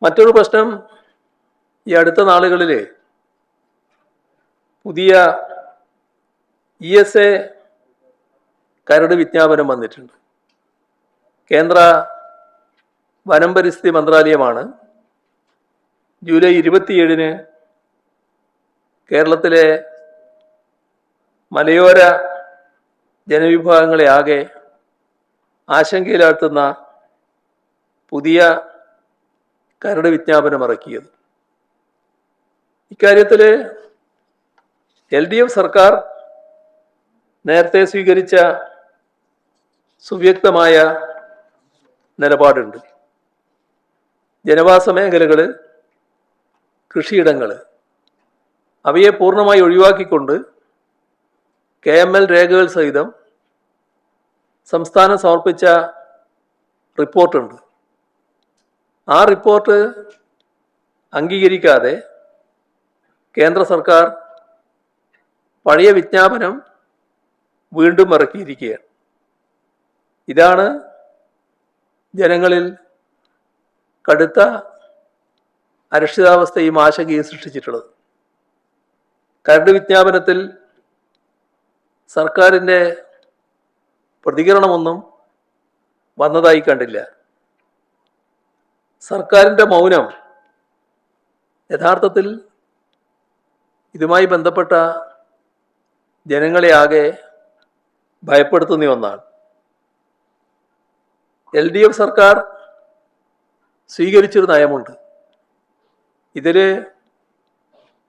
മറ്റൊരു പ്രശ്നം, ഈ അടുത്ത നാളുകളിൽ പുതിയ ESA കരട് വിജ്ഞാപനം വന്നിട്ടുണ്ട്. കേന്ദ്ര വനം പരിസ്ഥിതി മന്ത്രാലയമാണ് ജൂലൈ 27-ന് കേരളത്തിലെ മലയോര ജനവിഭാഗങ്ങളെ ആകെ ആശങ്കയിലാഴ്ത്തുന്ന പുതിയ കരട് വിജ്ഞാപനം ഇറക്കിയത്. ഇക്കാര്യത്തിൽ LDF സർക്കാർ നേരത്തെ സ്വീകരിച്ച സുവ്യക്തമായ നിലപാടുണ്ട്. ജനവാസ മേഖലകൾ, കൃഷിയിടങ്ങൾ അവയെ പൂർണ്ണമായി ഒഴിവാക്കിക്കൊണ്ട് KML രേഖകൾ സഹിതം സംസ്ഥാനം സമർപ്പിച്ച റിപ്പോർട്ടുണ്ട്. ആ റിപ്പോർട്ട് അംഗീകരിക്കാതെ കേന്ദ്ര സർക്കാർ പഴയ വിജ്ഞാപനം വീണ്ടും ഇറക്കിയിരിക്കുകയാണ്. ഇതാണ് ജനങ്ങളിൽ കടുത്ത അരക്ഷിതാവസ്ഥയും ആശങ്കയും സൃഷ്ടിച്ചിട്ടുള്ളത്. കരട് വിജ്ഞാപനത്തിൽ സർക്കാരിൻ്റെ പ്രതികരണമൊന്നും വന്നതായി കണ്ടില്ല. സർക്കാരിൻ്റെ മൗനം യഥാർത്ഥത്തിൽ ഇതുമായി ബന്ധപ്പെട്ട ജനങ്ങളെ ആകെ ഭയപ്പെടുത്തുന്ന ഒന്നാണ്. LDF സർക്കാർ സ്വീകരിച്ചൊരു നയമുണ്ട്. ഇതിൽ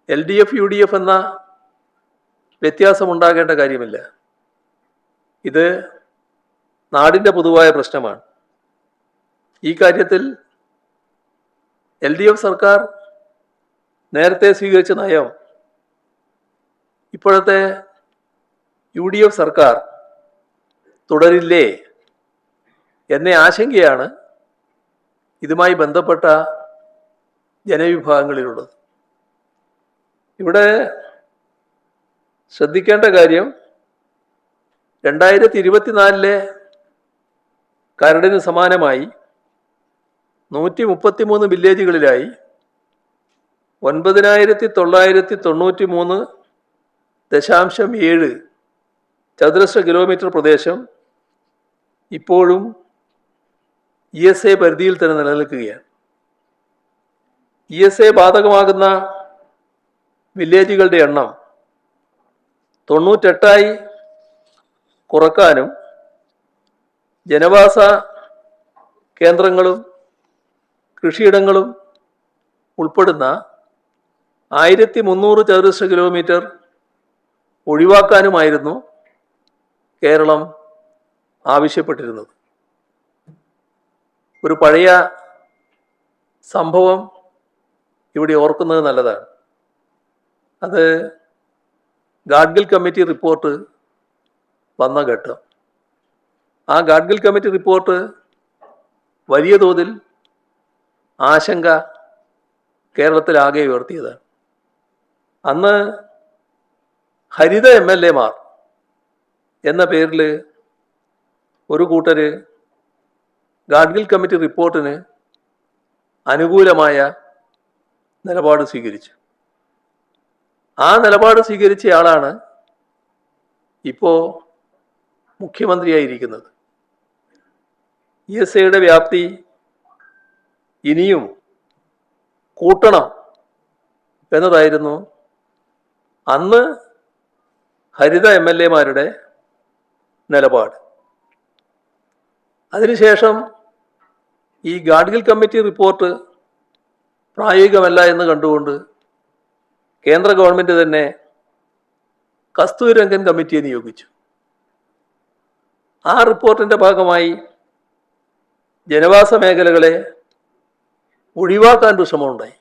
LDF UDF എന്ന വ്യത്യാസമുണ്ടാകേണ്ട കാര്യമില്ല. ഇത് നാടിൻ്റെ പൊതുവായ പ്രശ്നമാണ്. ഈ കാര്യത്തിൽ LDF സർക്കാർ നേരത്തെ സ്വീകരിച്ച നയം ഇപ്പോഴത്തെ UDF സർക്കാർ തുടരില്ലേ എന്ന ആശങ്കയാണ് ഇതുമായി ബന്ധപ്പെട്ട ജനവിഭാഗങ്ങളിലുള്ളത്. ഇവിടെ ശ്രദ്ധിക്കേണ്ട കാര്യം, 2024 കരടിന് സമാനമായി 133 വില്ലേജുകളിലായി 9993.7 ചതുരശ്ര കിലോമീറ്റർ പ്രദേശം ഇപ്പോഴും ESA പരിധിയിൽ തന്നെ നിലനിൽക്കുകയാണ്. ESA ബാധകമാകുന്ന വില്ലേജുകളുടെ എണ്ണം 98 കുറക്കാനും ജനവാസ കേന്ദ്രങ്ങളും കൃഷിയിടങ്ങളും ഉൾപ്പെടുന്ന 1300 ചതുരശ്ര കിലോമീറ്റർ ഒഴിവാക്കാനുമായിരുന്നു കേരളം ആവശ്യപ്പെട്ടിരുന്നത്. ഒരു പഴയ സംഭവം ഇവിടെ ഓർക്കുന്നത് നല്ലതാണ്. അത് ഗാഡ്ഗിൽ കമ്മിറ്റി റിപ്പോർട്ട് വന്ന ഘട്ടം. ആ ഗാഡ്ഗിൽ കമ്മിറ്റി റിപ്പോർട്ട് വലിയ തോതിൽ ആശങ്ക കേരളത്തിലാകെ ഉയർത്തിയതാണ്. അന്ന് ഹരിത MLA-മാർ എന്ന പേരിൽ ഒരു കൂട്ടര് ഗാഡ്ഗിൽ കമ്മിറ്റി റിപ്പോർട്ടിന് അനുകൂലമായ നിലപാട് സ്വീകരിച്ചു. ആ നിലപാട് സ്വീകരിച്ചയാളാണ് ഇപ്പോൾ മുഖ്യമന്ത്രിയായിരിക്കുന്നത്. ESAയുടെ വ്യാപ്തി ഇനിയും കൂട്ടണം എന്നതായിരുന്നു അന്ന് ഹരിത MLA-മാരുടെ നിലപാട്. അതിനുശേഷം ഈ ഗാഡ്ഗിൽ കമ്മിറ്റി റിപ്പോർട്ട് പ്രായോഗികമല്ല എന്ന് കണ്ടുകൊണ്ട് കേന്ദ്ര ഗവൺമെൻറ് തന്നെ കസ്തൂരിരംഗൻ കമ്മിറ്റിയെ നിയോഗിച്ചു. ആ റിപ്പോർട്ടിൻ്റെ ഭാഗമായി ജനവാസ മേഖലകളെ ഒഴിവാക്കാൻ ശ്രമമുണ്ടായി.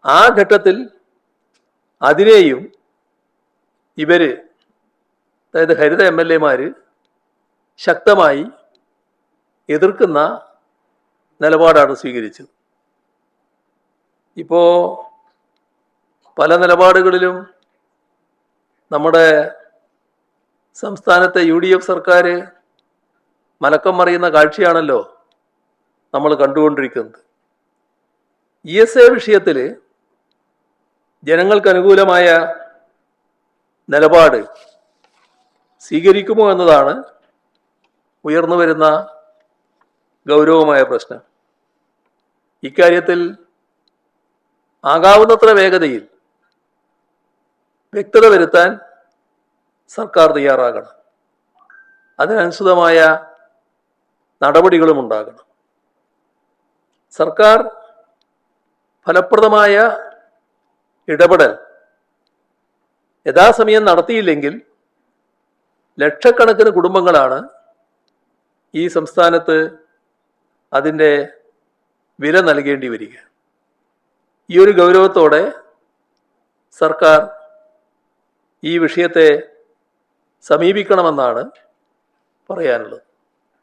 ആ ഘട്ടത്തിൽ അതിനെയും ഇവർ, അതായത് ഹരിത MLA-മാർ ശക്തമായി എതിർക്കുന്ന നിലപാടാണ് സ്വീകരിച്ചത്. ഇപ്പോൾ പല നിലപാടുകളിലും നമ്മുടെ സംസ്ഥാനത്തെ UDF സർക്കാർ മലക്കം മറിയുന്ന കാഴ്ചയാണല്ലോ നമ്മൾ കണ്ടുകൊണ്ടിരിക്കുന്നത്. ESA വിഷയത്തിൽ ജനങ്ങൾക്ക് അനുകൂലമായ നിലപാട് സ്വീകരിക്കുമോ എന്നതാണ് ഉയർന്നു വരുന്ന ഗൗരവമായ പ്രശ്നം. ഇക്കാര്യത്തിൽ ആകാവുന്നത്ര വേഗതയിൽ വ്യക്തത വരുത്താൻ സർക്കാർ തയ്യാറാകണം. അതിനനുസൃതമായ നടപടികളും ഉണ്ടാകണം. സർക്കാർ ഫലപ്രദമായ ഇടപെടൽ യഥാസമയം നടത്തിയില്ലെങ്കിൽ ലക്ഷക്കണക്കിന് കുടുംബങ്ങളാണ് ഈ സംസ്ഥാനത്ത് അതിൻ്റെ വില നൽകേണ്ടി വരിക. ഈ ഒരു ഗൗരവത്തോടെ സർക്കാർ ഈ വിഷയത്തെ സമീപിക്കണമെന്നാണ് പറയാനുള്ളത്.